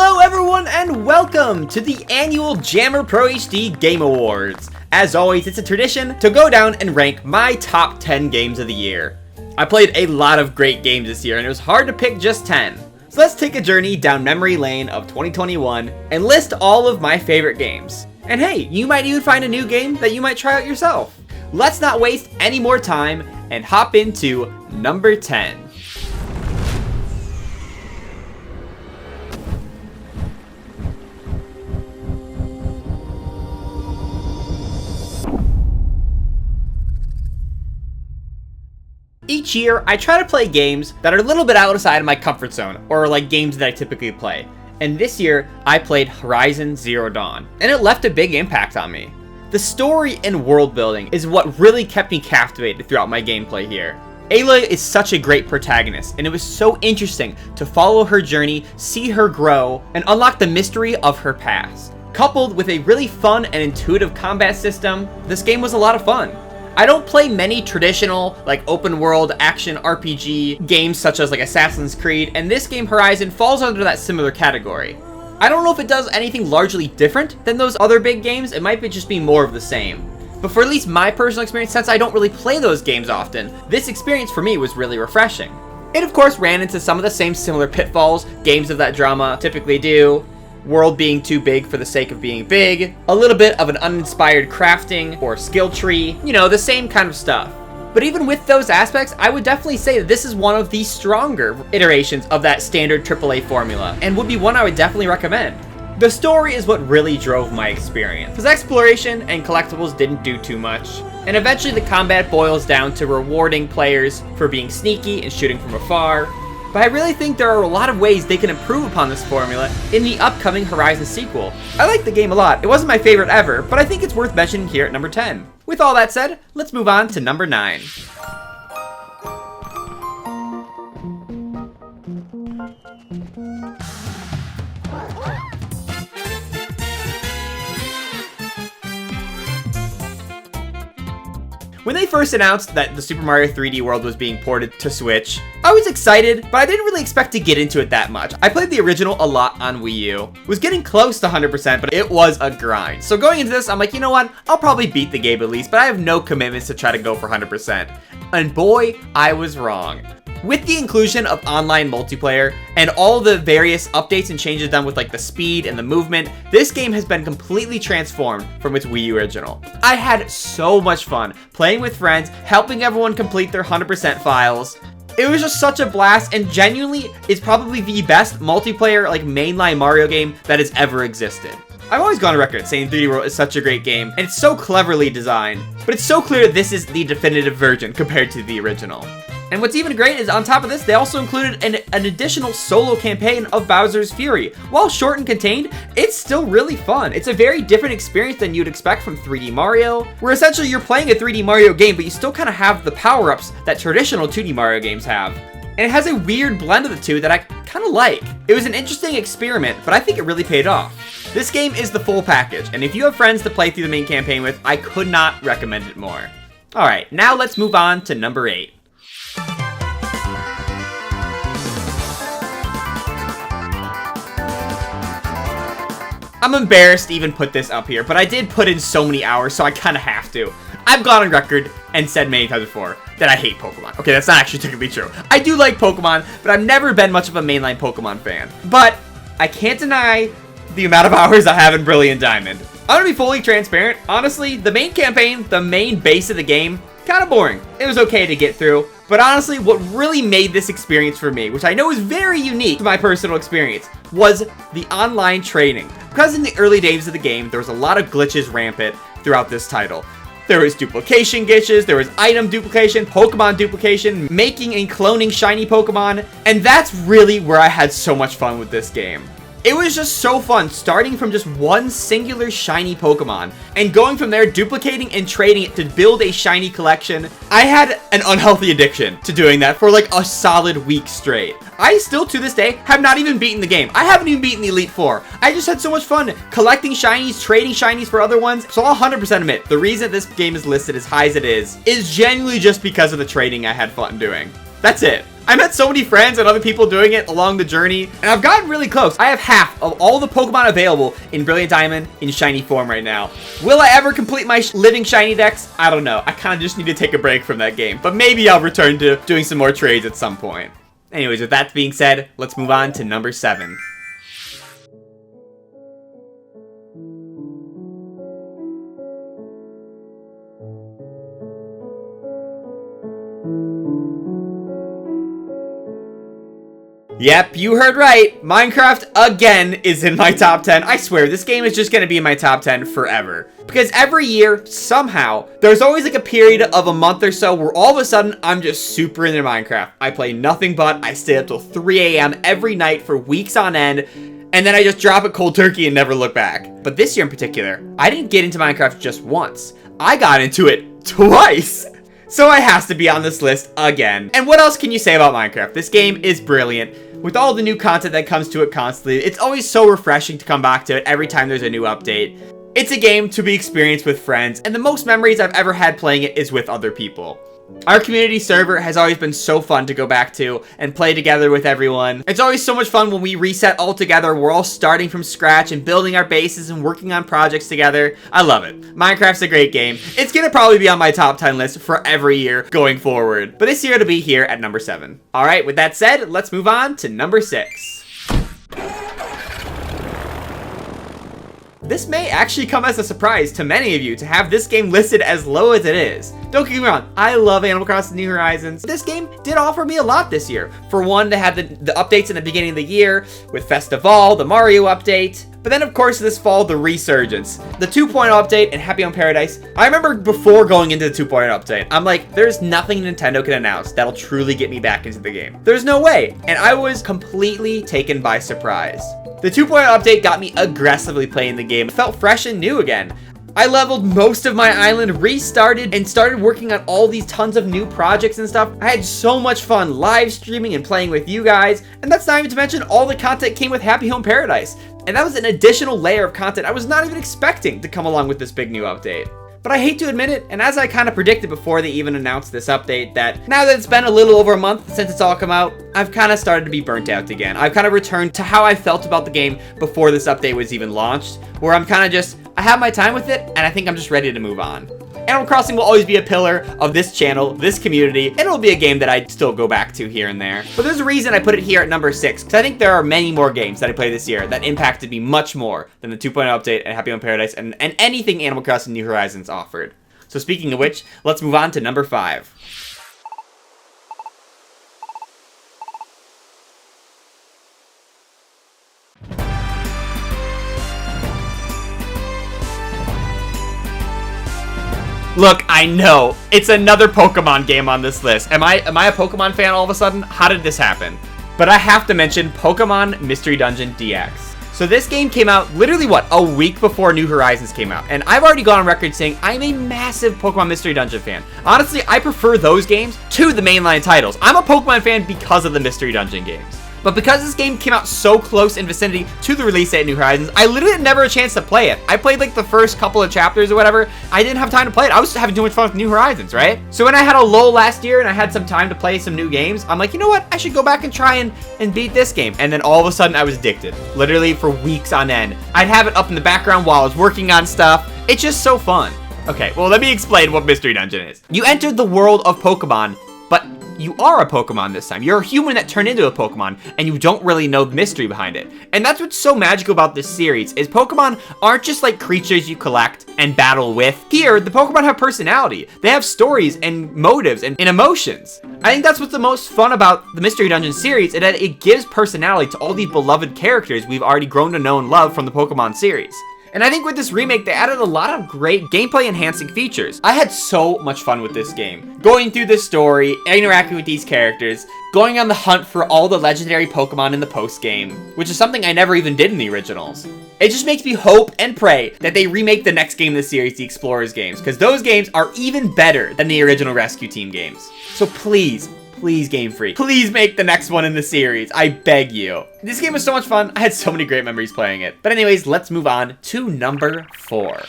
Hello everyone and welcome to the annual JammerProHD Game Awards. As always, it's a tradition to go down and rank my top 10 games of the year. I played a lot of great games this year and it was hard to pick just 10. So let's take a journey down memory lane of 2021 and list all of my favorite games. And hey, you might even find a new game that you might try out yourself. Let's not waste any more time and hop into number 10. Each year, I try to play games that are a little bit outside of my comfort zone, or like games that I typically play. And this year, I played Horizon Zero Dawn, and it left a big impact on me. The story and world building is what really kept me captivated throughout my gameplay here. Aloy is such a great protagonist, and it was so interesting to follow her journey, see her grow, and unlock the mystery of her past. Coupled with a really fun and intuitive combat system, this game was a lot of fun. I don't play many traditional, like open world action RPG games such as like Assassin's Creed, and this game Horizon falls under that similar category. I don't know if it does anything largely different than those other big games, it might just be more of the same. But for at least my personal experience, since I don't really play those games often, this experience for me was really refreshing. It of course ran into some of the same similar pitfalls games of that drama typically do. World being too big for the sake of being big, a little bit of an uninspired crafting or skill tree, you know, the same kind of stuff. But even with those aspects, I would definitely say that this is one of the stronger iterations of that standard AAA formula, and would be one I would definitely recommend. The story is what really drove my experience, because exploration and collectibles didn't do too much, and eventually the combat boils down to rewarding players for being sneaky and shooting from afar. But I really think there are a lot of ways they can improve upon this formula in the upcoming Horizon sequel. I like the game a lot. It wasn't my favorite ever, but I think it's worth mentioning here at number 10. With all that said, let's move on to number 9. When they first announced that the Super Mario 3D World was being ported to Switch, I was excited, but I didn't really expect to get into it that much. I played the original a lot on Wii U. Was getting close to 100%, but it was a grind. So going into this, I'm like, you know what? I'll probably beat the game at least, but I have no commitments to try to go for 100%. And boy, I was wrong. With the inclusion of online multiplayer and all the various updates and changes done with like the speed and the movement, this game has been completely transformed from its Wii U original. I had so much fun playing with friends, helping everyone complete their 100% files. It was just such a blast and genuinely is probably the best multiplayer like mainline Mario game that has ever existed. I've always gone on record saying 3D World is such a great game and it's so cleverly designed, but it's so clear this is the definitive version compared to the original. And what's even great is on top of this, they also included an additional solo campaign of Bowser's Fury. While short and contained, it's still really fun. It's a very different experience than you'd expect from 3D Mario, where essentially you're playing a 3D Mario game, but you still kind of have the power-ups that traditional 2D Mario games have. And it has a weird blend of the two that I kind of like. It was an interesting experiment, but I think it really paid off. This game is the full package, and if you have friends to play through the main campaign with, I could not recommend it more. Alright, now let's move on to number 8. I'm embarrassed to even put this up here, but I did put in so many hours, so I kind of have to. I've gone on record and said many times before that I hate Pokemon. Okay, that's not actually technically true. I do like Pokemon, but I've never been much of a mainline Pokemon fan. But I can't deny the amount of hours I have in Brilliant Diamond. I'm gonna be fully transparent. Honestly, the main campaign, the main base of the game, kind of boring. It was okay to get through. But honestly, what really made this experience for me, which I know is very unique to my personal experience, was the online trading. Because in the early days of the game, there was a lot of glitches rampant throughout this title. There was duplication glitches, there was item duplication, Pokemon duplication, making and cloning shiny Pokemon, and that's really where I had so much fun with this game. It was just so fun starting from just one singular shiny Pokemon and going from there duplicating and trading it to build a shiny collection. I had an unhealthy addiction to doing that for like a solid week straight. I still to this day have not even beaten the game. I haven't even beaten the Elite Four. I just had so much fun collecting shinies, trading shinies for other ones. So I'll 100% admit the reason this game is listed as high as it is genuinely just because of the trading I had fun doing. That's it. I met so many friends and other people doing it along the journey, and I've gotten really close. I have half of all the Pokemon available in Brilliant Diamond in shiny form right now. Will I ever complete my living shiny decks? I don't know. I kind of just need to take a break from that game, but maybe I'll return to doing some more trades at some point. Anyways, with that being said, let's move on to number 7. Yep, you heard right. Minecraft, again, is in my top 10. I swear, this game is just going to be in my top 10 forever. Because every year, somehow, there's always like a period of a month or so where all of a sudden, I'm just super into Minecraft. I play nothing but, I stay up till 3 a.m. every night for weeks on end, and then I just drop it cold turkey and never look back. But this year in particular, I didn't get into Minecraft just once. I got into it twice. So it has to be on this list again. And what else can you say about Minecraft? This game is brilliant. With all the new content that comes to it constantly, it's always so refreshing to come back to it every time there's a new update. It's a game to be experienced with friends, and the most memories I've ever had playing it is with other people. Our community server has always been so fun to go back to and play together with everyone. It's always so much fun when we reset all together. We're all starting from scratch and building our bases and working on projects together. I love it. Minecraft's a great game. It's gonna probably be on my top 10 list for every year going forward. But this year it'll be here at number 7. Alright, with that said, let's move on to number 6. This may actually come as a surprise to many of you to have this game listed as low as it is. Don't get me wrong, I love Animal Crossing New Horizons. This game did offer me a lot this year. For one, to have the updates in the beginning of the year with Festival, the Mario update. But then, of course, this fall, the Resurgence. The 2.0 update and Happy Home Paradise. I remember before going into the 2.0 update, I'm like, there's nothing Nintendo can announce that'll truly get me back into the game. There's no way. And I was completely taken by surprise. The 2.0 update got me aggressively playing the game. It felt fresh and new again. I leveled most of my island, restarted, and started working on all these tons of new projects and stuff. I had so much fun live streaming and playing with you guys. And that's not even to mention all the content came with Happy Home Paradise. And that was an additional layer of content I was not even expecting to come along with this big new update. But I hate to admit it, and as I kind of predicted before they even announced this update, that now that it's been a little over a month since it's all come out, I've kind of started to be burnt out again. I've kind of returned to how I felt about the game before this update was even launched, where I'm kind of just, I have my time with it, and I think I'm just ready to move on. Animal Crossing will always be a pillar of this channel, this community, and it'll be a game that I still go back to here and there. But there's a reason I put it here at number 6, because I think there are many more games that I played this year that impacted me much more than the 2.0 update and Happy Home Paradise and anything Animal Crossing New Horizons offered. So speaking of which, let's move on to number 5. Look, I know, it's another Pokemon game on this list. Am I a Pokemon fan all of a sudden? How did this happen? But I have to mention Pokemon Mystery Dungeon DX. So this game came out literally, what, a week before New Horizons came out. And I've already gone on record saying I'm a massive Pokemon Mystery Dungeon fan. Honestly, I prefer those games to the mainline titles. I'm a Pokemon fan because of the Mystery Dungeon games. But because this game came out so close in vicinity to the release date of New Horizons, I literally had never a chance to play it. I played like the first couple of chapters or whatever. I didn't have time to play it. I was having too much fun with New Horizons, right? So when I had a lull last year and I had some time to play some new games, I'm like, you know what? I should go back and try and beat this game. And then all of a sudden I was addicted. Literally for weeks on end. I'd have it up in the background while I was working on stuff. It's just so fun. Okay, well, let me explain what Mystery Dungeon is. You entered the world of Pokemon, but you are a Pokemon this time. You're a human that turned into a Pokemon, and you don't really know the mystery behind it. And that's what's so magical about this series, is Pokemon aren't just like creatures you collect and battle with. Here, the Pokemon have personality. They have stories and motives and emotions. I think that's what's the most fun about the Mystery Dungeon series, is that it gives personality to all these beloved characters we've already grown to know and love from the Pokemon series. And I think with this remake, they added a lot of great gameplay enhancing features. I had so much fun with this game. Going through this story, interacting with these characters, going on the hunt for all the legendary Pokemon in the post-game, which is something I never even did in the originals. It just makes me hope and pray that they remake the next game in the series, the Explorers games, because those games are even better than the original Rescue Team games. So please, Game Freak, please make the next one in the series. I beg you. This game was so much fun. I had so many great memories playing it. But anyways, let's move on to number 4.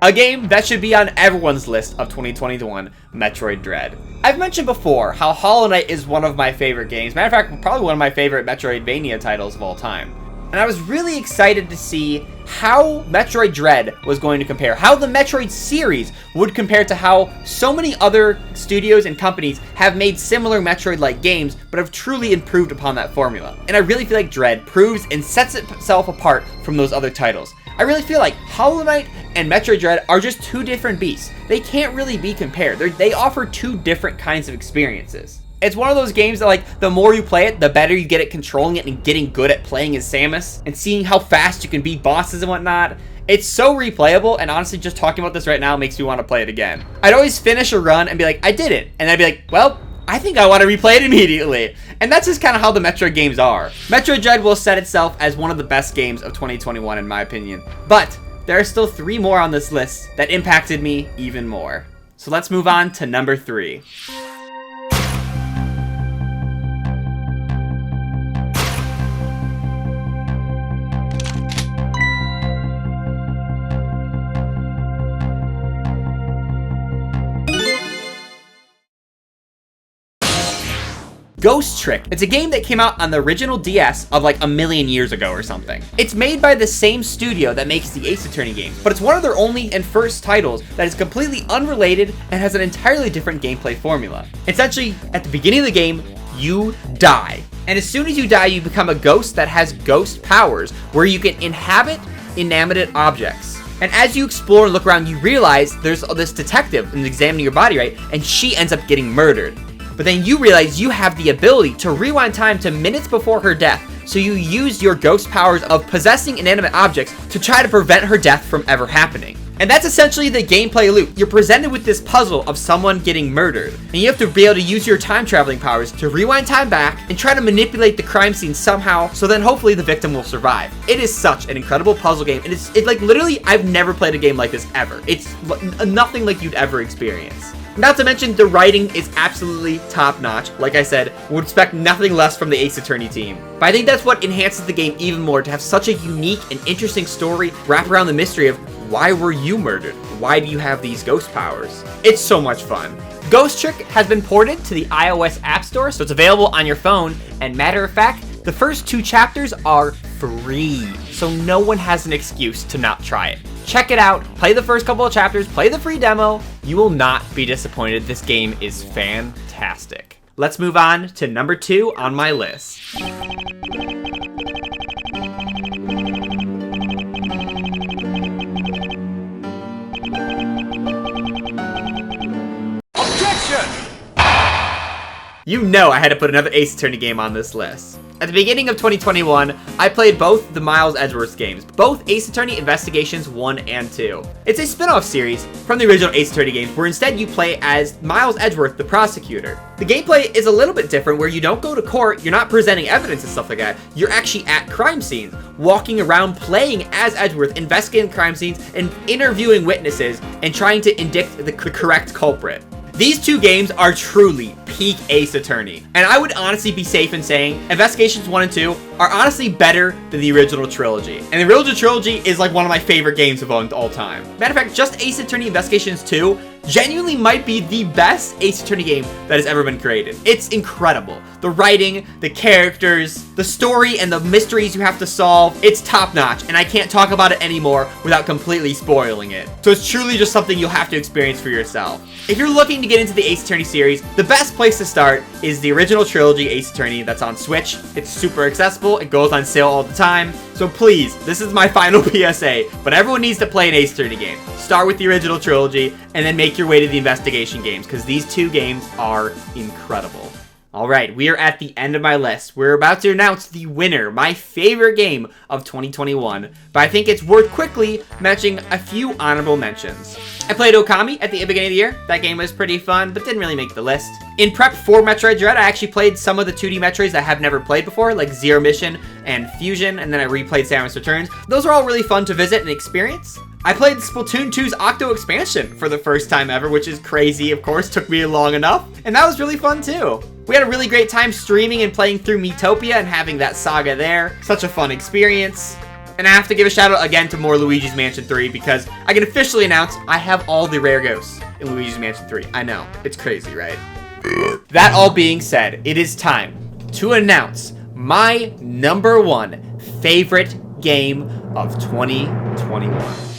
A game that should be on everyone's list of 2021, Metroid Dread. I've mentioned before how Hollow Knight is one of my favorite games. Matter of fact, probably one of my favorite Metroidvania titles of all time. And I was really excited to see how Metroid Dread was going to compare, how the Metroid series would compare to how so many other studios and companies have made similar Metroid-like games, but have truly improved upon that formula. And I really feel like Dread proves and sets itself apart from those other titles. I really feel like Hollow Knight and Metroid Dread are just two different beasts. They can't really be compared. They offer two different kinds of experiences. It's one of those games that, like, the more you play it, the better you get at controlling it and getting good at playing as Samus and seeing how fast you can beat bosses and whatnot. It's so replayable, and honestly, just talking about this right now makes me want to play it again. I'd always finish a run and be like, I did it. And I'd be like, well, I think I want to replay it immediately. And that's just kind of how the Metroid games are. Metroid Dread will set itself as one of the best games of 2021 in my opinion. But there are still 3 more on this list that impacted me even more. So let's move on to number 3. Ghost Trick. It's a game that came out on the original DS of like a million years ago or something. It's made by the same studio that makes the Ace Attorney games, but it's one of their only and first titles that is completely unrelated and has an entirely different gameplay formula. Essentially, at the beginning of the game, you die. And as soon as you die, you become a ghost that has ghost powers, where you can inhabit inanimate objects. And as you explore and look around, you realize there's this detective who's examining your body, right? And she ends up getting murdered. But then you realize you have the ability to rewind time to minutes before her death, so you use your ghost powers of possessing inanimate objects to try to prevent her death from ever happening. And that's essentially the gameplay loop. You're presented with this puzzle of someone getting murdered, and you have to be able to use your time traveling powers to rewind time back and try to manipulate the crime scene somehow, so then hopefully the victim will survive. It is such an incredible puzzle game, and it's like literally, I've never played a game like this ever. It's nothing like you'd ever experience. Not to mention, the writing is absolutely top-notch. Like I said, would expect nothing less from the Ace Attorney team. But I think that's what enhances the game even more, to have such a unique and interesting story wrap around the mystery of why were you murdered? Why do you have these ghost powers? It's so much fun. Ghost Trick has been ported to the iOS App Store, so it's available on your phone. And matter of fact, the first 2 chapters are free, so no one has an excuse to not try it. Check it out, play the first couple of chapters, play the free demo. You will not be disappointed. This game is fantastic. Let's move on to number 2 on my list. Objection! You know I had to put another Ace Attorney game on this list. At the beginning of 2021, I played both the Miles Edgeworth games, both Ace Attorney Investigations 1 and 2. It's a spin-off series from the original Ace Attorney games, where instead you play as Miles Edgeworth, the prosecutor. The gameplay is a little bit different, where you don't go to court, you're not presenting evidence and stuff like that, you're actually at crime scenes, walking around playing as Edgeworth, investigating crime scenes, and interviewing witnesses, and trying to indict the correct culprit. These 2 games are truly peak Ace Attorney, and I would honestly be safe in saying Investigations 1 and 2 are honestly better than the original trilogy. And the original trilogy is like one of my favorite games of all time. Matter of fact, just Ace Attorney Investigations 2 genuinely might be the best Ace Attorney game that has ever been created. It's incredible. The writing, the characters, the story, and the mysteries you have to solve, it's top-notch, and I can't talk about it anymore without completely spoiling it. So it's truly just something you'll have to experience for yourself. If you're looking to get into the Ace Attorney series, the best place to start is the original trilogy Ace Attorney that's on Switch. It's super accessible, it goes on sale all the time, so please, this is my final PSA, but everyone needs to play an Ace Attorney game. Start with the original trilogy, and then make your way to the investigation games, because these 2 games are incredible. Alright, we are at the end of my list. We're about to announce the winner, my favorite game of 2021, but I think it's worth quickly mentioning a few honorable mentions. I played Okami at the beginning of the year. That game was pretty fun, but didn't really make the list. In prep for Metroid Dread, I actually played some of the 2D Metroids I have never played before, like Zero Mission and Fusion, and then I replayed Samus Returns. Those are all really fun to visit and experience. I played Splatoon 2's Octo expansion for the first time ever, which is crazy, of course, took me long enough, and that was really fun too. We had a really great time streaming and playing through Miitopia and having that saga there. Such a fun experience. And I have to give a shout out again to more Luigi's Mansion 3 because I can officially announce I have all the rare ghosts in Luigi's Mansion 3. I know, it's crazy, right? That all being said, it is time to announce my #1 favorite game of 2021.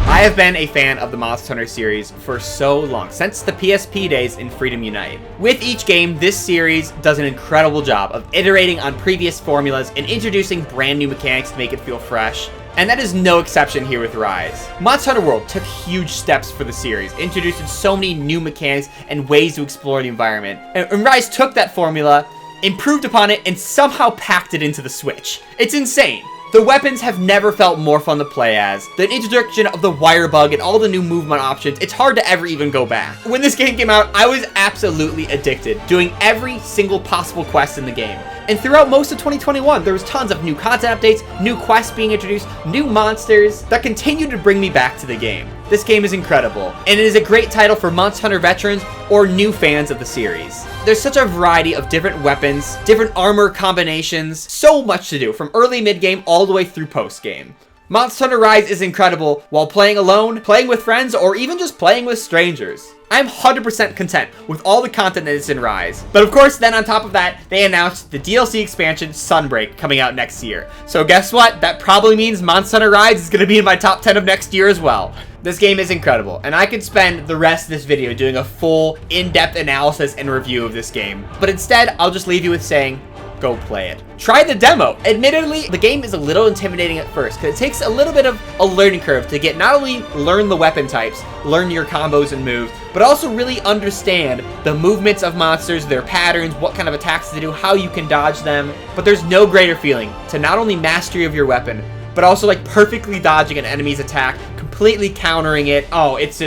I have been a fan of the Monster Hunter series for so long, since the PSP days in Freedom Unite. With each game, this series does an incredible job of iterating on previous formulas and introducing brand new mechanics to make it feel fresh. And that is no exception here with Rise. Monster Hunter World took huge steps for the series, introducing so many new mechanics and ways to explore the environment. And Rise took that formula, improved upon it, and somehow packed it into the Switch. It's insane. The weapons have never felt more fun to play as. The introduction of the wire bug and all the new movement options, it's hard to ever even go back. When this game came out, I was absolutely addicted, doing every single possible quest in the game. And throughout most of 2021, there was tons of new content updates, new quests being introduced, new monsters that continue to bring me back to the game. This game is incredible, and it is a great title for Monster Hunter veterans or new fans of the series. There's such a variety of different weapons, different armor combinations, so much to do from early mid-game all the way through post-game. Monster Hunter Rise is incredible while playing alone, playing with friends, or even just playing with strangers. I'm 100% content with all the content that is in Rise. But of course, then on top of that, they announced the DLC expansion Sunbreak coming out next year. So guess what? That probably means Monster Hunter Rise is going to be in my top 10 of next year as well. This game is incredible, and I could spend the rest of this video doing a full, in-depth analysis and review of this game. But instead, I'll just leave you with saying, go play it. Try the demo. Admittedly, the game is a little intimidating at first because it takes a little bit of a learning curve to get not only learn the weapon types, learn your combos and moves, but also really understand the movements of monsters, their patterns, what kind of attacks to do, how you can dodge them. But there's no greater feeling to not only mastery of your weapon, but also like perfectly dodging an enemy's attack, completely countering it. Oh, it's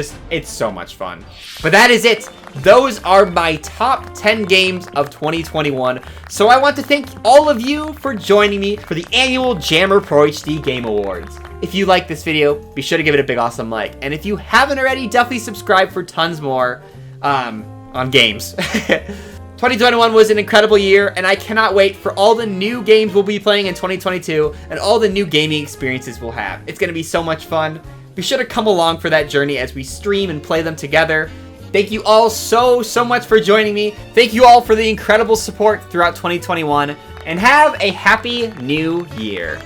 so much fun. But that is it. Those are my top 10 games of 2021. So I want to thank all of you for joining me for the annual JammerProHD Game Awards. If you like this video, be sure to give it a big awesome like. And if you haven't already, definitely subscribe for tons more on games. 2021 was an incredible year, and I cannot wait for all the new games we'll be playing in 2022 and all the new gaming experiences we'll have. It's going to be so much fun. Be sure to come along for that journey as we stream and play them together. Thank you all so much for joining me. Thank you all for the incredible support throughout 2021, and have a happy new year.